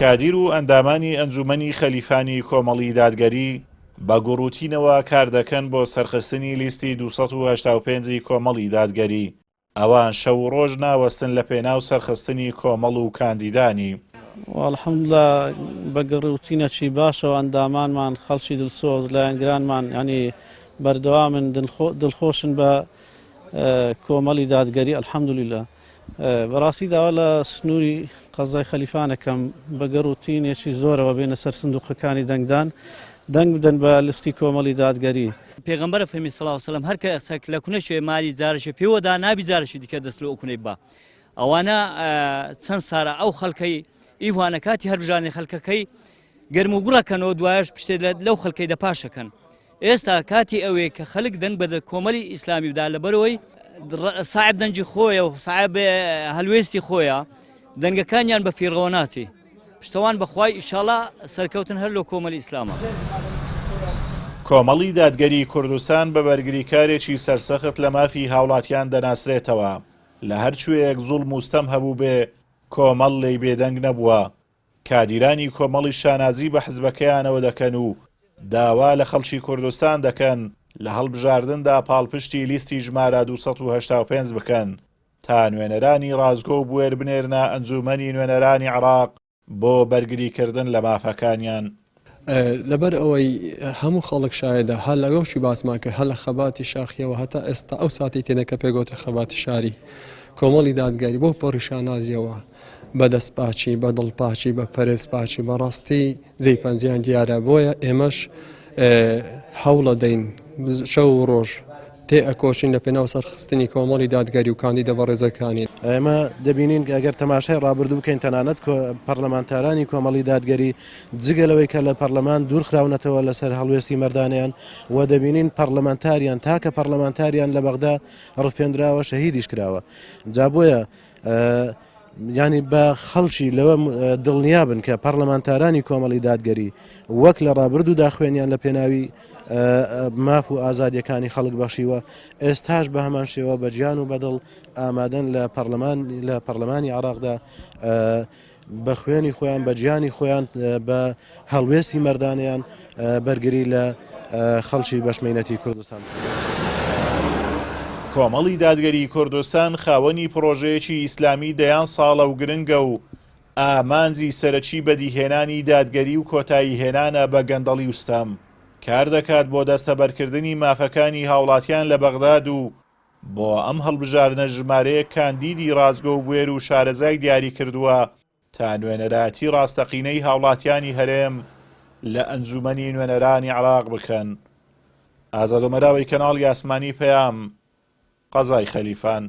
کادیر و ئەندامانی ئەنجومەنی خەلیفانی کۆمەڵی دادگەری بە گوڕوتینەوە کار دەکەن بۆ سەرخستنی لیستی 285 کۆمەڵی دادگەری. ئەوان شەو و ڕۆژ ناوەستن لە پێناو سەرخستنی کۆمەڵ و کاندیدانی. والحەمدولیلا بە گڕوتینەکی باشەوە ئەندامانمان خەڵکی دڵسۆز لایەنگرانمان ینی بەردەوامن دڵخۆشن بە کۆمەڵی دادگەری ئەلحەمدولیلا. بەڕاستی داوا لە سنووری قەزای خەلیفانەکەم بە گەڕوتینێکی زۆرەوە بێنە سەر سندوقەکانی دەنگدان دەنگ بدەن بە لیستی کۆمەڵی دادگەری. پێغەمبەر فەرمی صلی الله علیه و سلم هەر کەسێک لە کونەشێ مالی جارەشە پێوەدا نابی جارەشی دیکە دەست لە ئەو کونەی بە. ئەوانە چەند سارە ئەو خەڵکەی ئیوانە کاتی هەربژانی خەڵکەکەی گەرم و گوڕەکەنەوە دوایش پشتێ لەو خەڵکەی دەپاشەکەن. ئێستا کاتی ئەوەیە کە خەڵک دەنگ بە کۆمەڵی ئیسلامی بدا لەبەرەوەی ساحب دەنجی خۆیە و ساحب هەلوێستی خۆیە دەنگەکانیان بە فیڕەوە ناچێ. پشتەوان بەخوای ئیشاڵا سەرکەوتن هەر لە کۆمەڵی ئیسلامە. کۆمەڵی دادگەری کوردستان بە بەرگریکارێکی سەرسەخت لە مافی هاوڵاتیان دەناسرێتەوە. لە هەرچوەیەک زوڵم و ستەم هەبوو بێ کۆمەڵ لێی بێدەنگ نەبووە. کادیرانی کۆمەڵی شانازی بە حزبەکەیانەوە دەکەن و داوا لە خەڵکی کوردستان دەکەن لە هەڵبژاردندا پاڵپشتی لیستی ژمارە 285 بکەن تا نوێنەرانی ڕازگۆ و بوێر بنێرنە ئەنجومەنی نوێنەرانی عێراق بۆ بەرگریکردن لە مافەکانیان. لەبەر ئەوەی هەموو خەڵک شایەدە هەر لەگەڵشی باسمان کرد هەر لە خەباتی شاخیەوە هەتا ئێستا ئەو ساتی تێنەکە پێگوتە خەباتی شاری کۆمەڵی دادگەری بۆ پەڕیشانازیەوە بە دەستپاچی بە دڵپاچی بە پەرێزپاچی بەڕاستی جێپەنجیان دیارە بۆیە ئێمەش هەوڵە دەین شەو و ڕۆژ تێ ئەکۆشین لە پێناو سەرخستنی کۆمەڵی دادگەری و کاندیدە بە ڕێزەکانی. ئێمە دەبینین ئەگەر تەماشای ڕابردوو بکەین تەنانەت پەرلەمانتارانی کۆمەڵی دادگەری جگەلەوەی کە لە پەرلەمان دوورخراونەتەوە لەسەر هەڵوێستی مەردانیان و دەبینین پەرلەمانتاریان تاکە پەرلەمانتاریان لە بەغدا ڕفێنراوە شەهیدیش کراوە. جا بۆیە ینی بە خەڵکی لەوە دڵنیابن کە پەرلەمانتارانی کۆمەڵی دادگەری وەک لە ڕابردوودا خوێنیان لە پێناوی ماف و ئازادیەکانی خەڵک بەخشیوە ئێستاش بە هەمان شێوە بە گیان و بەدڵ ئامادەن لە پەرلەمانی عێراقدا بە خوێنی خۆیان بە گیانی خۆیان بە هەڵوێستی مەردانیان بەرگری لە خەڵکی بەشمێنەتی کوردستان. کۆمەڵی دادگەری کوردستان خاوەنی پرۆژەیەکی ئیسلامی دەیان ساڵە و گرنگە و ئامانجی سەرەکی بەدیهێنانی دادگەری و کۆتایی هێنانە بە گەندەڵی وستەم. کار دەکات بۆ دەستەبەرکردنی مافەکانی هاوڵاتیان لە بەغداد و بۆ ئەم هەڵبژاردنە ژمارەیە کاندیدی ڕازگۆ و بوێر و شارەزای دیاری کردووە تا نوێنەراتی ڕاستەقینەی هاوڵاتیانی هەرێم لە ئەنجومەنی نوێنەرانی عێراق بکەن. ئازاد و مەراوی کەناڵی ئاسمانی پەیام قەزای خەلیفان.